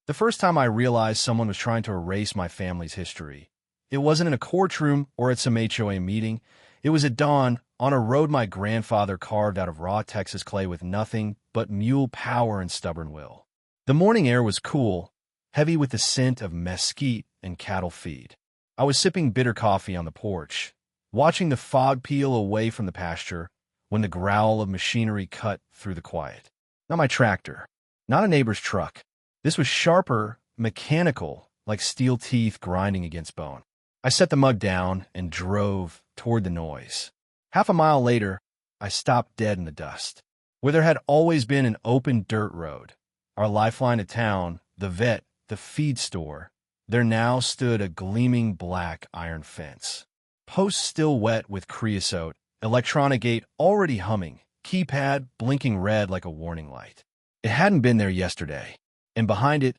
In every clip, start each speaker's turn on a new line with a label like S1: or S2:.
S1: The first time I realized someone was trying to erase my family's history, it wasn't in a courtroom or at some HOA meeting. It was at dawn on a road my grandfather carved out of raw Texas clay with nothing but mule power and stubborn will. The morning air was cool, heavy with the scent of mesquite and cattle feed. I was sipping bitter coffee on the porch, watching the fog peel away from the pasture when the growl of machinery cut through the quiet. Not my tractor, not a neighbor's truck. This was sharper, mechanical, like steel teeth grinding against bone. I set the mug down and drove toward the noise. Half a mile later, I stopped dead in the dust. Where there had always been an open dirt road, our lifeline to town, the vet, the feed store, there now stood a gleaming black iron fence. Posts still wet with creosote, electronic gate already humming, keypad blinking red like a warning light. It hadn't been there yesterday, and behind it,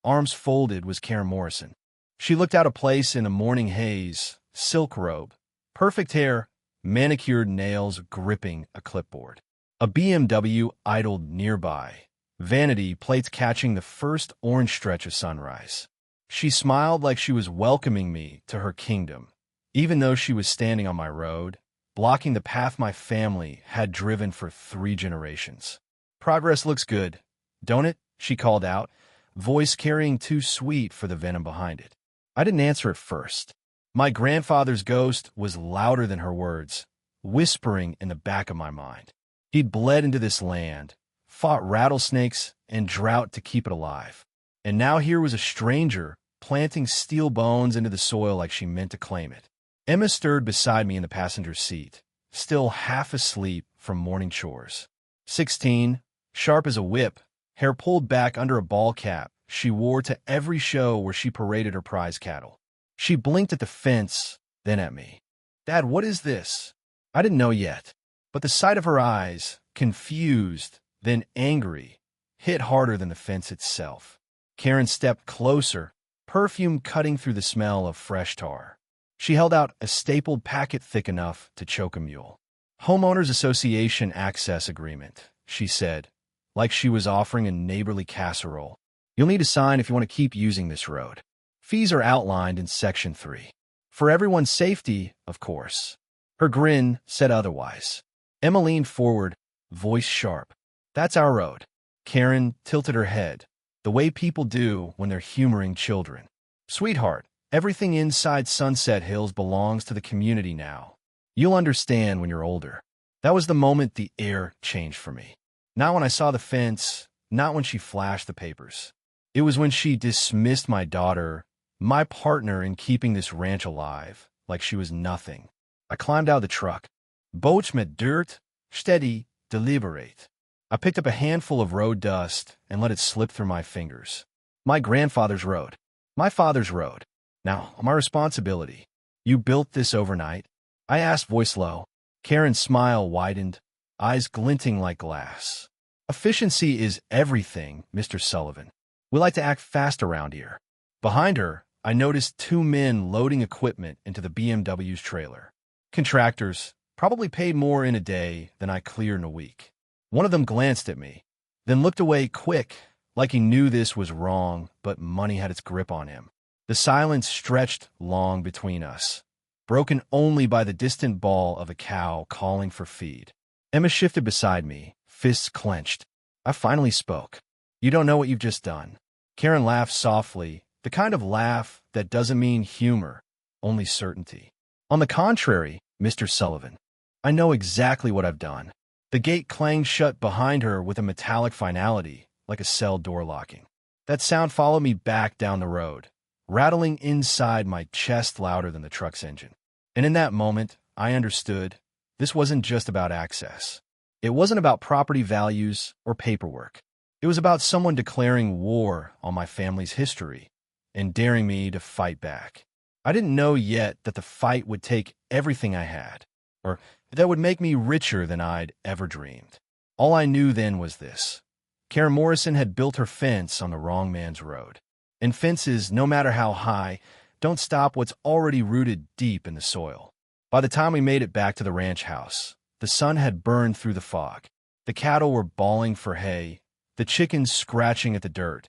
S1: arms folded, was Karen Morrison. She looked out of place in a morning haze, silk robe, perfect hair, manicured nails gripping a clipboard. A BMW idled nearby, vanity plates catching the first orange stretch of sunrise. She smiled like she was welcoming me to her kingdom, even though she was standing on my road, blocking the path my family had driven for 3 generations. "Progress looks good, don't it?" she called out, voice carrying too sweet for the venom behind it. I didn't answer at first. My grandfather's ghost was louder than her words, whispering in the back of my mind. He'd bled into this land, fought rattlesnakes and drought to keep it alive. And now here was a stranger planting steel bones into the soil like she meant to claim it. Emma stirred beside me in the passenger seat, still half asleep from morning chores. 16, sharp as a whip, hair pulled back under a ball cap she wore to every show where she paraded her prize cattle. She blinked at the fence, then at me. "Dad, what is this?" I didn't know yet, but the sight of her eyes, confused, then angry, hit harder than the fence itself. Karen stepped closer, perfume cutting through the smell of fresh tar. She held out a stapled packet thick enough to choke a mule. "Homeowners Association Access Agreement," she said, like she was offering a neighborly casserole. "You'll need to sign if you want to keep using this road. Fees are outlined in Section 3. For everyone's safety, of course." Her grin said otherwise. Emma leaned forward, voice sharp. "That's our road." Karen tilted her head, the way people do when they're humoring children. "Sweetheart, everything inside Sunset Hills belongs to the community now. You'll understand when you're older." That was the moment the air changed for me. Not when I saw the fence, not when she flashed the papers. It was when she dismissed my daughter, my partner in keeping this ranch alive, like she was nothing. I climbed out of the truck. Boats met dirt, steady, deliberate. I picked up a handful of road dust and let it slip through my fingers. My grandfather's road. My father's road. Now, my responsibility. "You built this overnight?" I asked, voice low. Karen's smile widened, eyes glinting like glass. "Efficiency is everything, Mr. Sullivan. We like to act fast around here." Behind her, I noticed 2 men loading equipment into the BMW's trailer. Contractors, probably paid more in a day than I cleared in a week. One of them glanced at me, then looked away quick, like he knew this was wrong, but money had its grip on him. The silence stretched long between us, broken only by the distant bawl of a cow calling for feed. Emma shifted beside me, fists clenched. I finally spoke. "You don't know what you've just done." Karen laughed softly, the kind of laugh that doesn't mean humor, only certainty. "On the contrary, Mr. Sullivan, I know exactly what I've done." The gate clanged shut behind her with a metallic finality, like a cell door locking. That sound followed me back down the road, rattling inside my chest louder than the truck's engine. And in that moment, I understood this wasn't just about access. It wasn't about property values or paperwork. It was about someone declaring war on my family's history and daring me to fight back. I didn't know yet that the fight would take everything I had, or that would make me richer than I'd ever dreamed. All I knew then was this. Karen Morrison had built her fence on the wrong man's road. And fences, no matter how high, don't stop what's already rooted deep in the soil. By the time we made it back to the ranch house, the sun had burned through the fog. The cattle were bawling for hay, the chickens scratching at the dirt,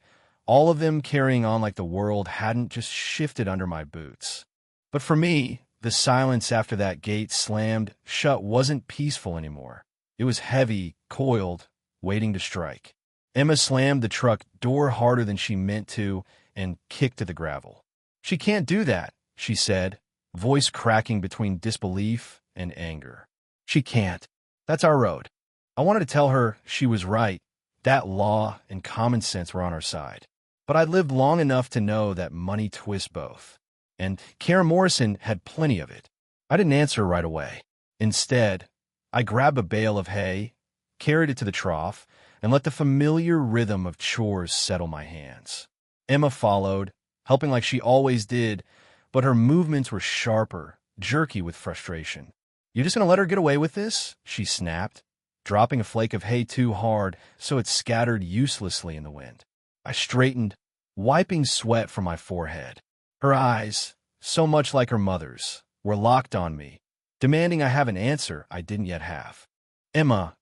S1: all of them carrying on like the world hadn't just shifted under my boots. But for me, the silence after that gate slammed shut wasn't peaceful anymore. It was heavy, coiled, waiting to strike. Emma slammed the truck door harder than she meant to and kicked at the gravel. "She can't do that," she said, voice cracking between disbelief and anger. "She can't. That's our road." I wanted to tell her she was right, that law and common sense were on our side. But I'd lived long enough to know that money twists both. And Karen Morrison had plenty of it. I didn't answer right away. Instead, I grabbed a bale of hay, carried it to the trough, and let the familiar rhythm of chores settle my hands. Emma followed, helping like she always did, but her movements were sharper, jerky with frustration. "You just gonna let her get away with this?" she snapped, dropping a flake of hay too hard so it scattered uselessly in the wind. I straightened, wiping sweat from my forehead. Her eyes, so much like her mother's, were locked on me, demanding I have an answer I didn't yet have. "Emma,"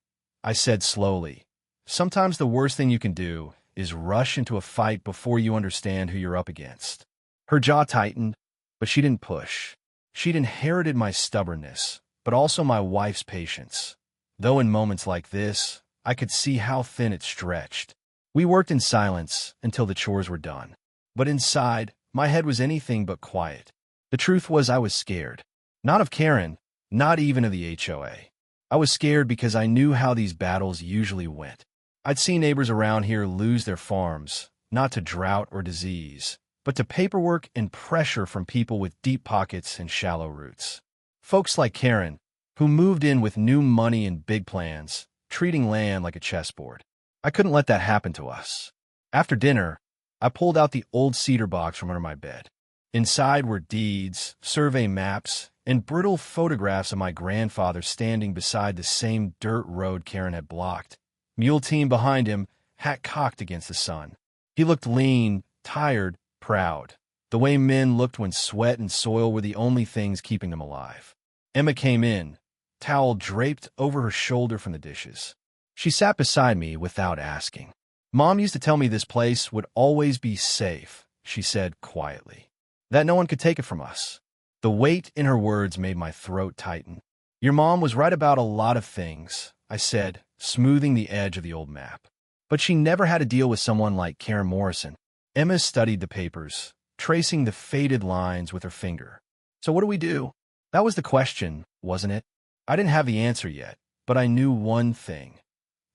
S1: I said slowly, "sometimes the worst thing you can do is rush into a fight before you understand who you're up against." Her jaw tightened, but she didn't push. She'd inherited my stubbornness, but also my wife's patience. Though in moments like this, I could see how thin it stretched. We worked in silence until the chores were done. But inside, my head was anything but quiet. The truth was I was scared. Not of Karen, not even of the HOA. I was scared because I knew how these battles usually went. I'd seen neighbors around here lose their farms, not to drought or disease, but to paperwork and pressure from people with deep pockets and shallow roots. Folks like Karen, who moved in with new money and big plans, treating land like a chessboard. I couldn't let that happen to us. After dinner, I pulled out the old cedar box from under my bed. Inside were deeds, survey maps, and brittle photographs of my grandfather standing beside the same dirt road Karen had blocked, mule team behind him, hat cocked against the sun. He looked lean, tired, proud, the way men looked when sweat and soil were the only things keeping them alive. Emma came in, towel draped over her shoulder from the dishes. She sat beside me without asking. "Mom used to tell me this place would always be safe," she said quietly, "that no one could take it from us." The weight in her words made my throat tighten. "Your mom was right about a lot of things," I said, smoothing the edge of the old map. "But she never had to deal with someone like Karen Morrison." Emma studied the papers, tracing the faded lines with her finger. "So what do we do?" That was the question, wasn't it? I didn't have the answer yet, but I knew one thing.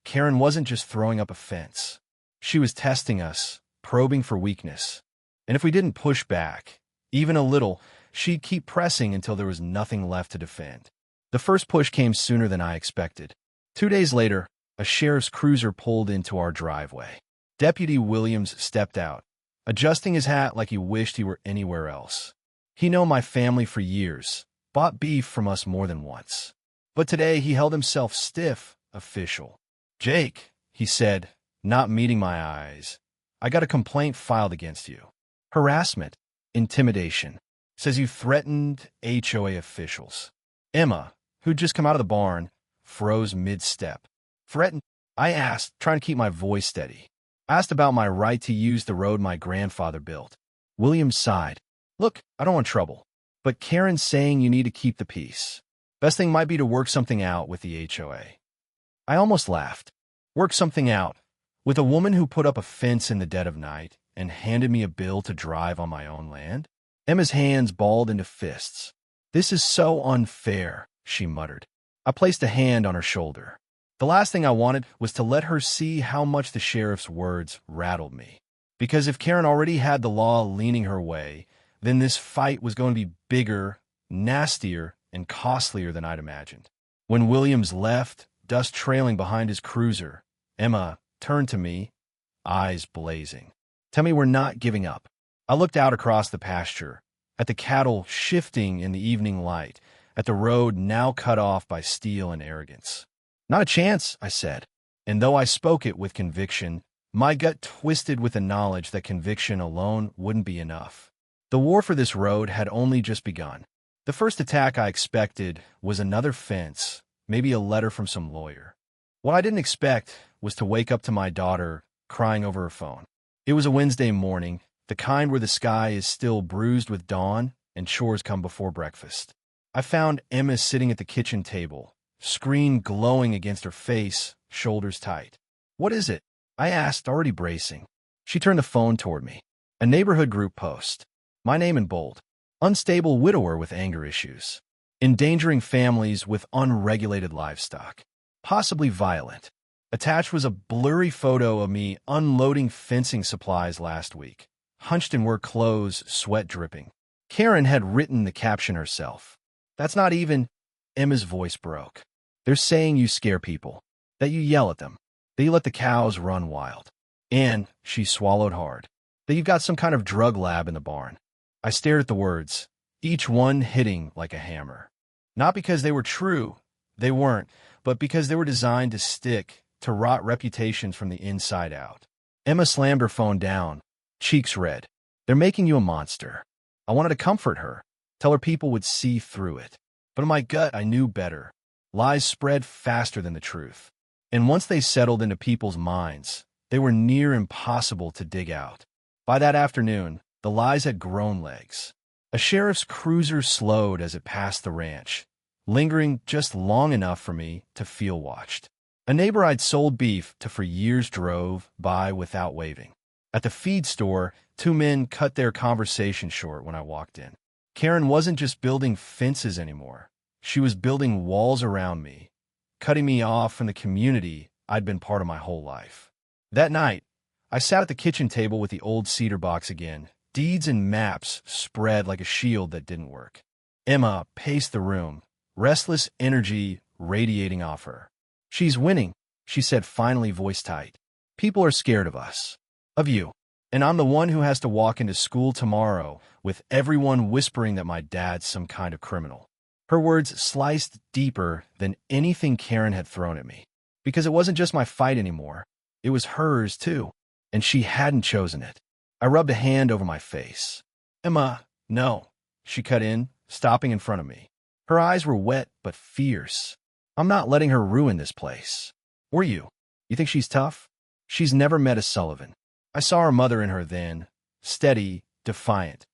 S1: Karen wasn't just throwing up a fence. She was testing us, probing for weakness. And if we didn't push back, even a little, she'd keep pressing until there was nothing left to defend. The first push came sooner than I expected. 2 days later, a sheriff's cruiser pulled into our driveway. Deputy Williams stepped out, adjusting his hat like he wished he were anywhere else. He knew my family for years, bought beef from us more than once. But today he held himself stiff, official. "Jake," he said, not meeting my eyes, "I got a complaint filed against you. Harassment, intimidation. Says you threatened HOA officials." Emma, who'd just come out of the barn, froze mid-step. "Threatened?" I asked, trying to keep my voice steady. I asked about my right to use the road my grandfather built. Williams sighed. "Look, I don't want trouble. But Karen's saying you need to keep the peace. Best thing might be to work something out with the HOA." I almost laughed. Work something out? With a woman who put up a fence in the dead of night and handed me a bill to drive on my own land? Emma's hands balled into fists. "This is so unfair," she muttered. I placed a hand on her shoulder. The last thing I wanted was to let her see how much the sheriff's words rattled me. Because if Karen already had the law leaning her way, then this fight was going to be bigger, nastier, and costlier than I'd imagined. When Williams left, dust trailing behind his cruiser, Emma turned to me, eyes blazing. "Tell me we're not giving up." I looked out across the pasture, at the cattle shifting in the evening light, at the road now cut off by steel and arrogance. "Not a chance," I said. And though I spoke it with conviction, my gut twisted with the knowledge that conviction alone wouldn't be enough. The war for this road had only just begun. The first attack I expected was another fence, maybe a letter from some lawyer. What I didn't expect was to wake up to my daughter crying over her phone. It was a Wednesday morning, the kind where the sky is still bruised with dawn and chores come before breakfast. I found Emma sitting at the kitchen table, screen glowing against her face, shoulders tight. "What is it?" I asked, already bracing. She turned the phone toward me. A neighborhood group post. My name in bold. Unstable widower with anger issues. Endangering families with unregulated livestock. Possibly violent. Attached was a blurry photo of me unloading fencing supplies last week. Hunched in work clothes, sweat dripping. Karen had written the caption herself. "That's not even—" Emma's voice broke. "They're saying you scare people. That you yell at them. That you let the cows run wild. And," she swallowed hard, "that you've got some kind of drug lab in the barn." I stared at the words, each one hitting like a hammer. Not because they were true, they weren't, but because they were designed to stick, to rot reputations from the inside out. Emma slammed her phone down, cheeks red. "They're making you a monster." I wanted to comfort her, tell her people would see through it. But in my gut, I knew better. Lies spread faster than the truth. And once they settled into people's minds, they were near impossible to dig out. By that afternoon, the lies had grown legs. A sheriff's cruiser slowed as it passed the ranch, lingering just long enough for me to feel watched. A neighbor I'd sold beef to for years drove by without waving. At the feed store, two men cut their conversation short when I walked in. Karen wasn't just building fences anymore. She was building walls around me, cutting me off from the community I'd been part of my whole life. That night, I sat at the kitchen table with the old cedar box again, deeds and maps spread like a shield that didn't work. Emma paced the room, restless energy radiating off her. "She's winning," she said, finally, voice tight. "People are scared of us. Of you. And I'm the one who has to walk into school tomorrow with everyone whispering that my dad's some kind of criminal." Her words sliced deeper than anything Karen had thrown at me. Because it wasn't just my fight anymore. It was hers, too. And she hadn't chosen it. I rubbed a hand over my face. "Emma, no," she cut in, stopping in front of me. Her eyes were wet but fierce. "I'm not letting her ruin this place. Were you? You think she's tough? She's never met a Sullivan. I saw her mother in her then, steady, defiant,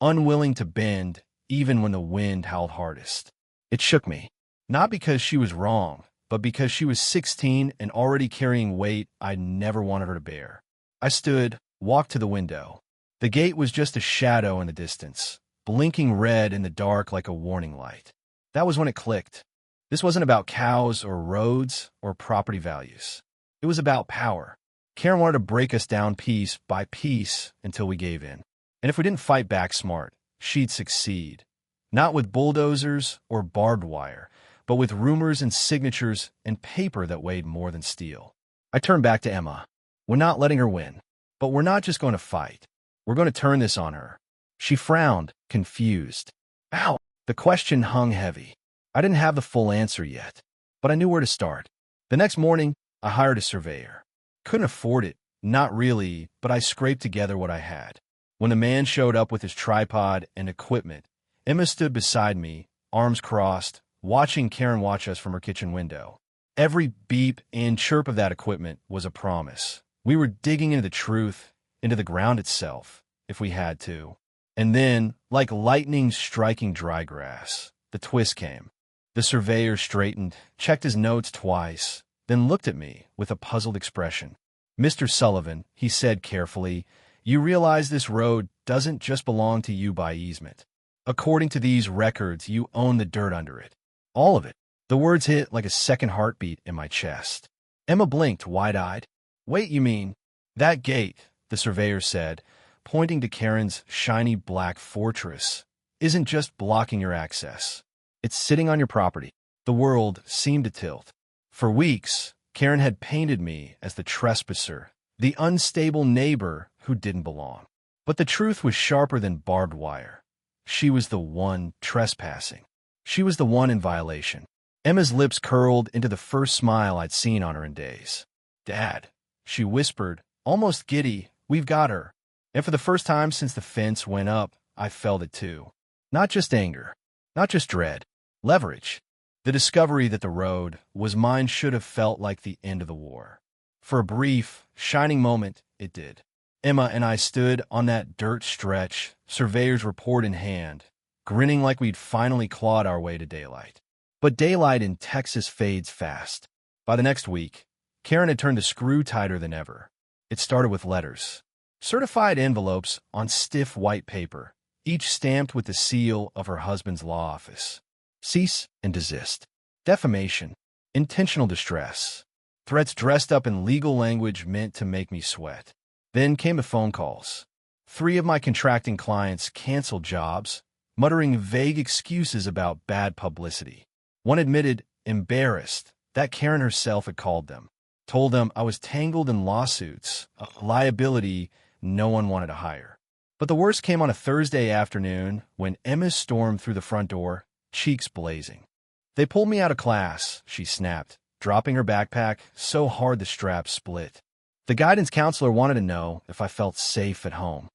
S1: unwilling to bend even when the wind howled hardest. It shook me, not because she was wrong, but because she was 16 and already carrying weight I'd never wanted her to bear. I stood, walked to the window. The gate was just a shadow in the distance, blinking red in the dark like a warning light. That was when it clicked. This wasn't about cows or roads or property values. It was about power. Karen wanted to break us down piece by piece until we gave in. And if we didn't fight back smart, she'd succeed. Not with bulldozers or barbed wire, but with rumors and signatures and paper that weighed more than steel. I turned back to Emma. "We're not letting her win. But we're not just going to fight. We're going to turn this on her." She frowned, confused. Ow! The question hung heavy. I didn't have the full answer yet, but I knew where to start. The next morning, I hired a surveyor. Couldn't afford it, not really, but I scraped together what I had. When the man showed up with his tripod and equipment, Emma stood beside me, arms crossed, watching Karen watch us from her kitchen window. Every beep and chirp of that equipment was a promise. We were digging into the truth, into the ground itself, if we had to. And then, like lightning striking dry grass, the twist came. The surveyor straightened, checked his notes twice, then looked at me with a puzzled expression. "Mr. Sullivan," he said carefully, "you realize this road doesn't just belong to you by easement. According to these records, you own the dirt under it. All of it." The words hit like a second heartbeat in my chest. Emma blinked, wide-eyed. "Wait, you mean—" "That gate," the surveyor said, pointing to Karen's shiny black fortress, "isn't just blocking your access. It's sitting on your property." The world seemed to tilt. For weeks, Karen had painted me as the trespasser, the unstable neighbor who didn't belong. But the truth was sharper than barbed wire. She was the one trespassing. She was the one in violation. Emma's lips curled into the first smile I'd seen on her in days. "Dad," she whispered, almost giddy, "we've got her." And for the first time since the fence went up, I felt it too. Not just anger, not just dread, leverage. The discovery that the road was mine should have felt like the end of the war. For a brief, shining moment, it did. Emma and I stood on that dirt stretch, surveyor's report in hand, grinning like we'd finally clawed our way to daylight. But daylight in Texas fades fast. By the next week, Karen had turned the screw tighter than ever. It started with letters. Certified envelopes on stiff white paper, each stamped with the seal of her husband's law office. Cease and desist. Defamation. Intentional distress. Threats dressed up in legal language meant to make me sweat. Then came the phone calls. 3 of my contracting clients canceled jobs, muttering vague excuses about bad publicity. One admitted, embarrassed, that Karen herself had called them, told them I was tangled in lawsuits, a liability no one wanted to hire. But the worst came on a Thursday afternoon when Emma stormed through the front door, cheeks blazing. "They pulled me out of class," she snapped, dropping her backpack so hard the straps split. "The guidance counselor wanted to know if I felt safe at home."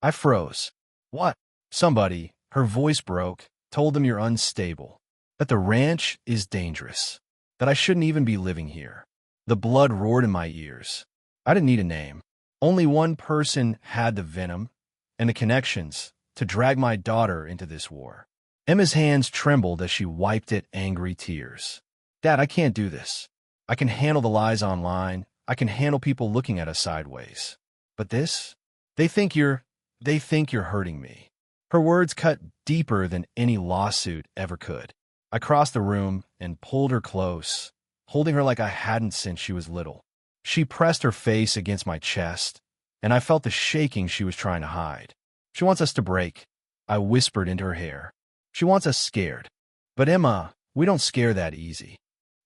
S1: I froze. "What?" Somebody, her voice broke, told them you're unstable, that the ranch is dangerous, that I shouldn't even be living here. The blood roared in my ears. I didn't need a name. Only one person had the venom and the connections to drag my daughter into this war. Emma's hands trembled as she wiped at angry tears. "Dad, I can't do this. I can handle the lies online. I can handle people looking at us sideways. But this? They think you're hurting me." Her words cut deeper than any lawsuit ever could. I crossed the room and pulled her close, holding her like I hadn't since she was little. She pressed her face against my chest, and I felt the shaking she was trying to hide. "She wants us to break," I whispered into her hair. "She wants us scared. But Emma, we don't scare that easy."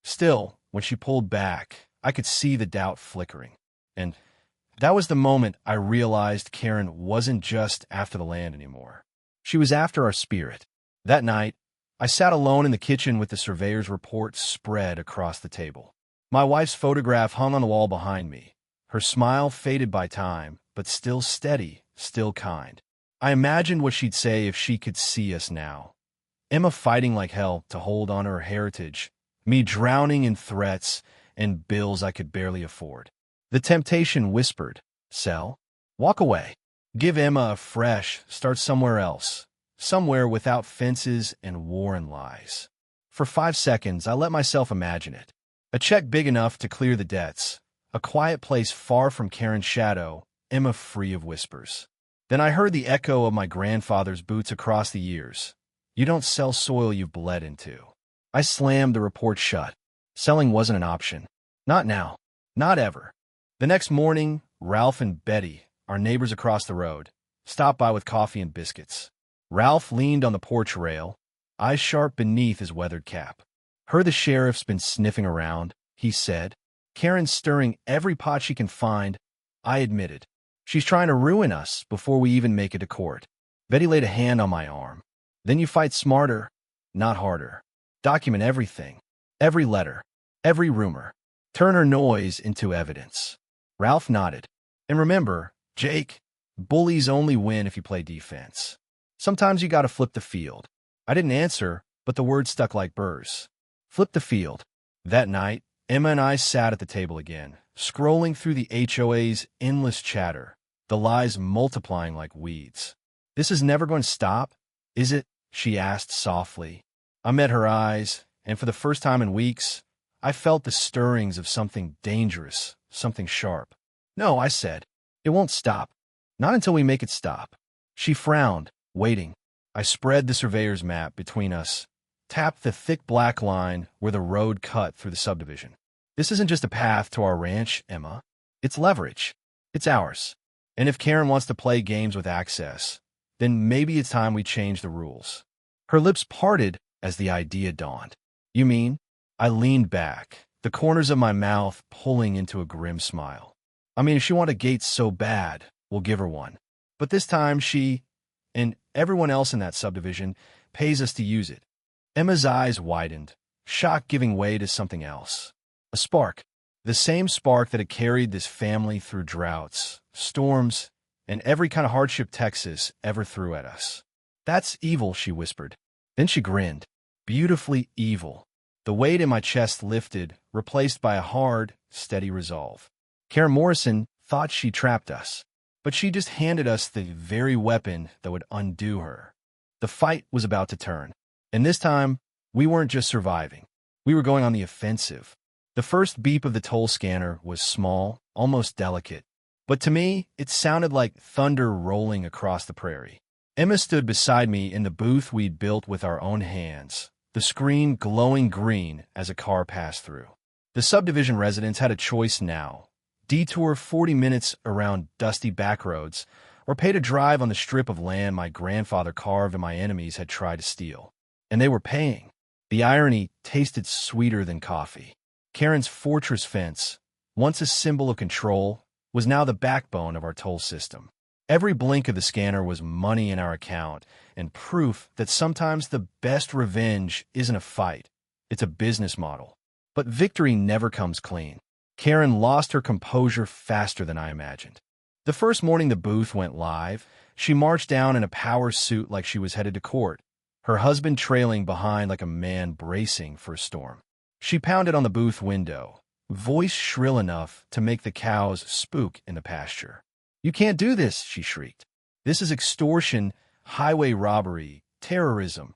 S1: Still, when she pulled back, I could see the doubt flickering. And that was the moment I realized Karen wasn't just after the land anymore. She was after our spirit. That night, I sat alone in the kitchen with the surveyor's report spread across the table. My wife's photograph hung on the wall behind me, her smile faded by time, but still steady, still kind. I imagined what she'd say if she could see us now. Emma fighting like hell to hold on to her heritage, me drowning in threats and bills I could barely afford. The temptation whispered, "Sell? Walk away. Give Emma a fresh start somewhere else, somewhere without fences and war and lies." For 5 seconds, I let myself imagine it. A check big enough to clear the debts, a quiet place far from Karen's shadow, Emma free of whispers. Then I heard the echo of my grandfather's boots across the years. "You don't sell soil you've bled into." I slammed the report shut. Selling wasn't an option. Not now. Not ever. The next morning, Ralph and Betty, our neighbors across the road, stopped by with coffee and biscuits. Ralph leaned on the porch rail, eyes sharp beneath his weathered cap. "Heard the sheriff's been sniffing around," he said. "Karen's stirring every pot she can find," I admitted. "She's trying to ruin us before we even make it to court." Betty laid a hand on my arm. "Then you fight smarter, not harder. Document everything, every letter, every rumor. Turn her noise into evidence." Ralph nodded. "And remember, Jake, bullies only win if you play defense. Sometimes you gotta flip the field." I didn't answer, but the words stuck like burrs. Flip the field. That night, Emma and I sat at the table again, scrolling through the HOA's endless chatter, the lies multiplying like weeds. "This is never going to stop, is it?" she asked softly. I met her eyes, and for the first time in weeks, I felt the stirrings of something dangerous, something sharp. "No," I said. "It won't stop. Not until we make it stop." She frowned, waiting. I spread the surveyor's map between us, tapped the thick black line where the road cut through the subdivision. "This isn't just a path to our ranch, Emma. It's leverage. It's ours. And if Karen wants to play games with access, then maybe it's time we change the rules." Her lips parted as the idea dawned. "You mean?" I leaned back, the corners of my mouth pulling into a grim smile. "I mean, if she wants a gate so bad, we'll give her one. But this time she, and everyone else in that subdivision, pays us to use it." Emma's eyes widened, shock giving way to something else. A spark. The same spark that had carried this family through droughts, storms, and every kind of hardship Texas ever threw at us. "That's evil," she whispered. Then she grinned. Beautifully evil. The weight in my chest lifted, replaced by a hard, steady resolve. Karen Morrison thought she trapped us. but she just handed us the very weapon that would undo her. The fight was about to turn, and this time, we weren't just surviving. We were going on the offensive. The first beep of the toll scanner was small, almost delicate, but to me, it sounded like thunder rolling across the prairie. Emma stood beside me in the booth we'd built with our own hands, the screen glowing green as a car passed through. The subdivision residents had a choice now: detour 40 minutes around dusty back roads, or pay to drive on the strip of land my grandfather carved and my enemies had tried to steal. And they were paying. The irony tasted sweeter than coffee. Karen's fortress fence, once a symbol of control, was now the backbone of our toll system. Every blink of the scanner was money in our account and proof that sometimes the best revenge isn't a fight, it's a business model. But victory never comes clean. Karen lost her composure faster than I imagined. The first morning the booth went live, she marched down in a power suit like she was headed to court, her husband trailing behind like a man bracing for a storm. She pounded on the booth window, voice shrill enough to make the cows spook in the pasture. "You can't do this," she shrieked. "This is extortion, highway robbery, terrorism."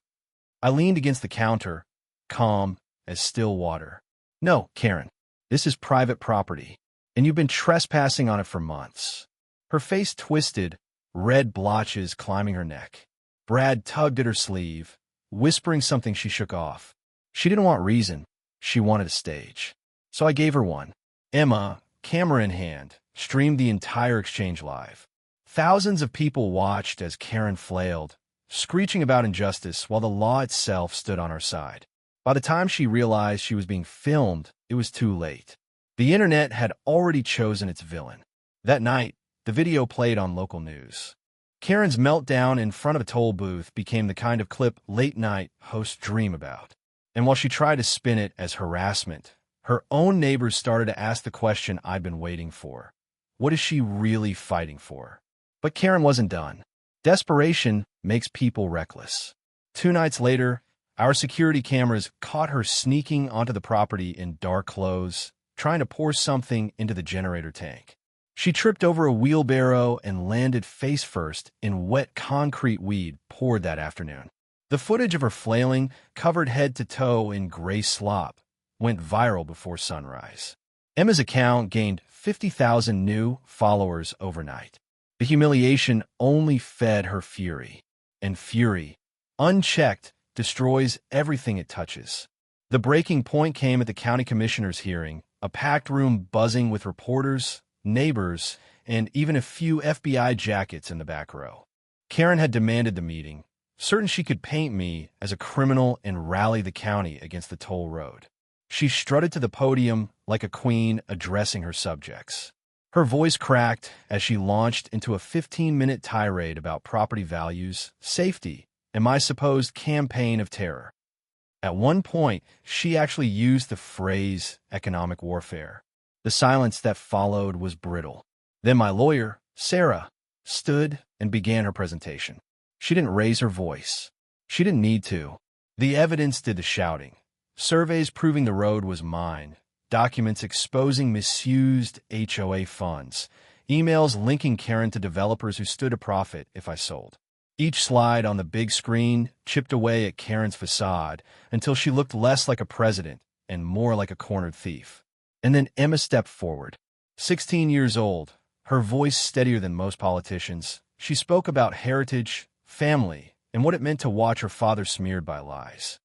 S1: I leaned against the counter, calm as still water. "No, Karen, this is private property, and you've been trespassing on it for months." Her face twisted, red blotches climbing her neck. Brad tugged at her sleeve, whispering something she shook off. She didn't want reason. She wanted a stage. So I gave her one. Emma, camera in hand, streamed the entire exchange live. Thousands of people watched as Karen flailed, screeching about injustice while the law itself stood on her side. By the time she realized she was being filmed, it was too late. The internet had already chosen its villain. That night, the video played on local news. Karen's meltdown in front of a toll booth became the kind of clip late-night hosts dream about. And while she tried to spin it as harassment, her own neighbors started to ask the question I'd been waiting for. What is she really fighting for? But Karen wasn't done. Desperation makes people reckless. 2 nights later, our security cameras caught her sneaking onto the property in dark clothes, trying to pour something into the generator tank. She tripped over a wheelbarrow and landed face first in wet concrete we'd poured that afternoon. The footage of her flailing, covered head to toe in gray slop, went viral before sunrise. Emma's account gained 50,000 new followers overnight. The humiliation only fed her fury, and fury, unchecked, destroys everything it touches. The breaking point came at the county commissioner's hearing, a packed room buzzing with reporters, neighbors, and even a few FBI jackets in the back row. Karen had demanded the meeting, certain she could paint me as a criminal and rally the county against the toll road. She strutted to the podium like a queen addressing her subjects. Her voice cracked as she launched into a 15-minute tirade about property values, safety, and my supposed campaign of terror. At one point, she actually used the phrase economic warfare. The silence that followed was brittle. Then my lawyer, Sarah, stood and began her presentation. She didn't raise her voice. She didn't need to. The evidence did the shouting. Surveys proving the road was mine, documents exposing misused HOA funds, emails linking Karen to developers who stood to profit if I sold. Each slide on the big screen chipped away at Karen's facade until she looked less like a president and more like a cornered thief. And then Emma stepped forward. 16 years old, her voice steadier than most politicians, she spoke about heritage, family, and what it meant to watch her father smeared by lies.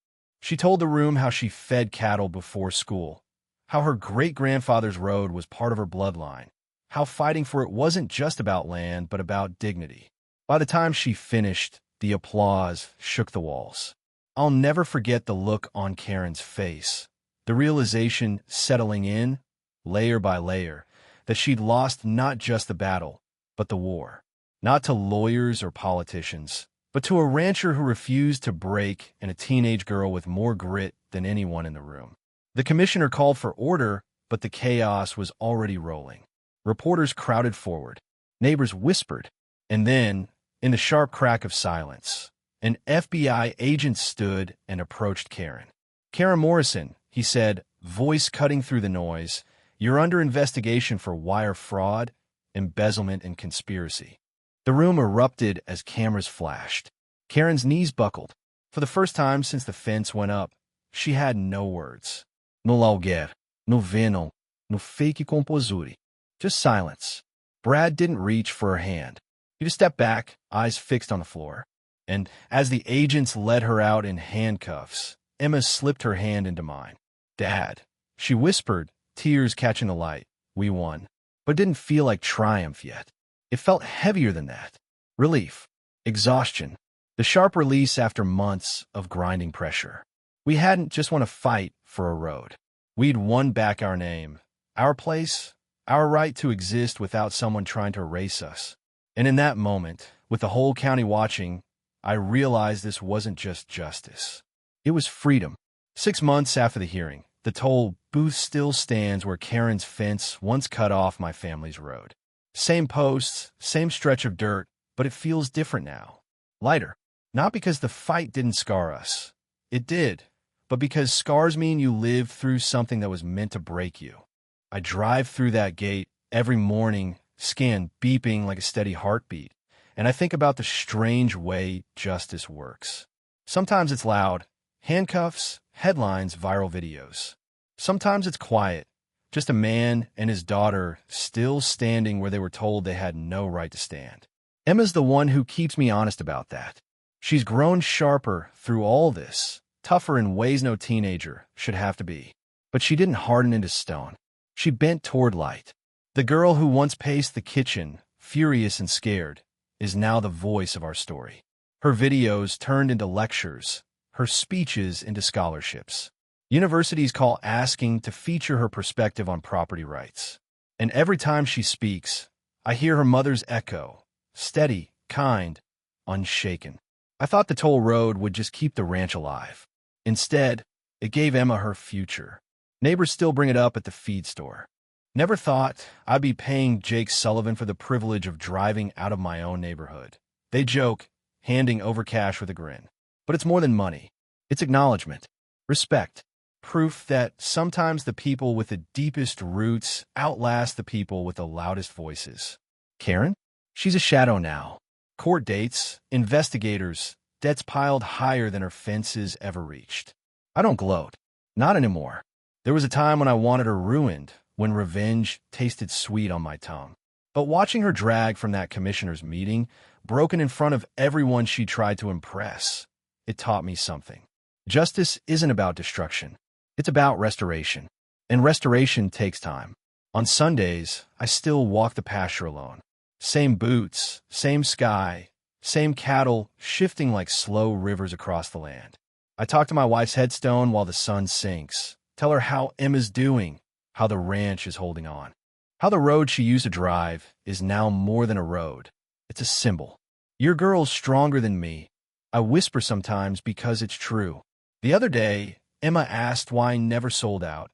S1: She told the room how she fed cattle before school, how her great-grandfather's road was part of her bloodline, how fighting for it wasn't just about land but about dignity. By the time she finished, the applause shook the walls. I'll never forget the look on Karen's face, the realization settling in, layer by layer, that she'd lost not just the battle, but the war. Not to lawyers or politicians, but to a rancher who refused to break and a teenage girl with more grit than anyone in the room. The commissioner called for order, but the chaos was already rolling. Reporters crowded forward. Neighbors whispered. And then, in the sharp crack of silence, an FBI agent stood and approached Karen. "Karen Morrison," he said, voice cutting through the noise, "you're under investigation for wire fraud, embezzlement, and conspiracy. The room erupted as cameras flashed. Karen's knees buckled. For the first time since the fence went up, she had no words. No lager, no vino, no fake composure. Just silence. Brad didn't reach for her hand. He just stepped back, eyes fixed on the floor. And as the agents led her out in handcuffs, Emma slipped her hand into mine. "Dad," she whispered, tears catching the light. "We won." But it didn't feel like triumph yet. It felt heavier than that. Relief. Exhaustion. The sharp release after months of grinding pressure. We hadn't just won a fight for a road. We'd won back our name, our place, our right to exist without someone trying to erase us. And in that moment, with the whole county watching, I realized this wasn't just justice. It was freedom. 6 months after the hearing, the toll booth still stands where Karen's fence once cut off my family's road. Same posts, same stretch of dirt, but it feels different now. Lighter. Not because the fight didn't scar us. It did. But because scars mean you lived through something that was meant to break you. I drive through that gate every morning, skin beeping like a steady heartbeat, and I think about the strange way justice works. Sometimes it's loud, handcuffs, headlines, viral videos. Sometimes it's quiet, just a man and his daughter still standing where they were told they had no right to stand. Emma's the one who keeps me honest about that. She's grown sharper through all this, tougher in ways no teenager should have to be. But she didn't harden into stone. She bent toward light. The girl who once paced the kitchen, furious and scared, is now the voice of our story. Her videos turned into lectures, her speeches into scholarships. Universities call asking to feature her perspective on property rights. And every time she speaks, I hear her mother's echo, steady, kind, unshaken. I thought the toll road would just keep the ranch alive. Instead, it gave Emma her future. Neighbors still bring it up at the feed store. Never thought I'd be paying Jake Sullivan for the privilege of driving out of my own neighborhood. They joke, handing over cash with a grin. But it's more than money. It's acknowledgement, respect, proof that sometimes the people with the deepest roots outlast the people with the loudest voices. Karen? She's a shadow now. Court dates, investigators, debts piled higher than her fences ever reached. I don't gloat. Not anymore. There was a time when I wanted her ruined, when revenge tasted sweet on my tongue. But watching her drag from that commissioner's meeting, broken in front of everyone she tried to impress, it taught me something. Justice isn't about destruction. It's about restoration. And restoration takes time. On Sundays, I still walk the pasture alone. Same boots, same sky, same cattle shifting like slow rivers across the land. I talk to my wife's headstone while the sun sinks, tell her how Emma's doing, how the ranch is holding on, how the road she used to drive is now more than a road. It's a symbol. Your girl's stronger than me. I whisper sometimes because it's true. The other day, Emma asked why I never sold out,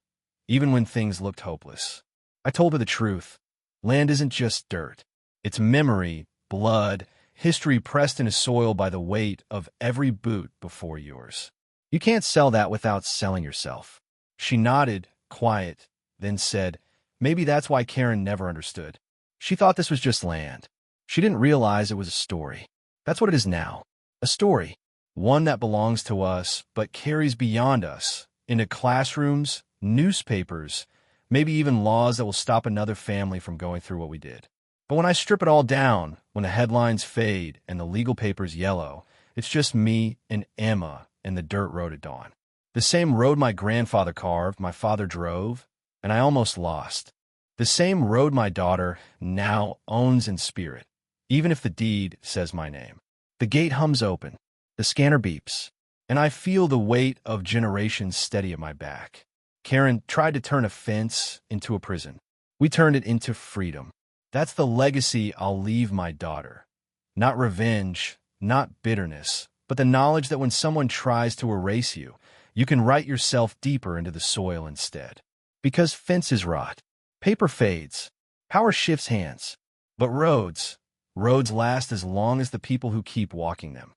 S1: even when things looked hopeless. I told her the truth. Land isn't just dirt. It's memory, blood, history pressed into soil by the weight of every boot before yours. You can't sell that without selling yourself. She nodded, quiet, then said, maybe that's why Karen never understood. She thought this was just land. She didn't realize it was a story. That's what it is now. A story. One that belongs to us, but carries beyond us, into classrooms, newspapers, maybe even laws that will stop another family from going through what we did. But when I strip it all down, when the headlines fade and the legal papers yellow, it's just me and Emma and the dirt road at dawn. The same road my grandfather carved, my father drove, and I almost lost. The same road my daughter now owns in spirit, even if the deed says my name. The gate hums open, the scanner beeps, and I feel the weight of generations steady at my back. Karen tried to turn a fence into a prison. We turned it into freedom. That's the legacy I'll leave my daughter. Not revenge, not bitterness, but the knowledge that when someone tries to erase you, you can write yourself deeper into the soil instead. Because fences rot, paper fades, power shifts hands. But roads last as long as the people who keep walking them.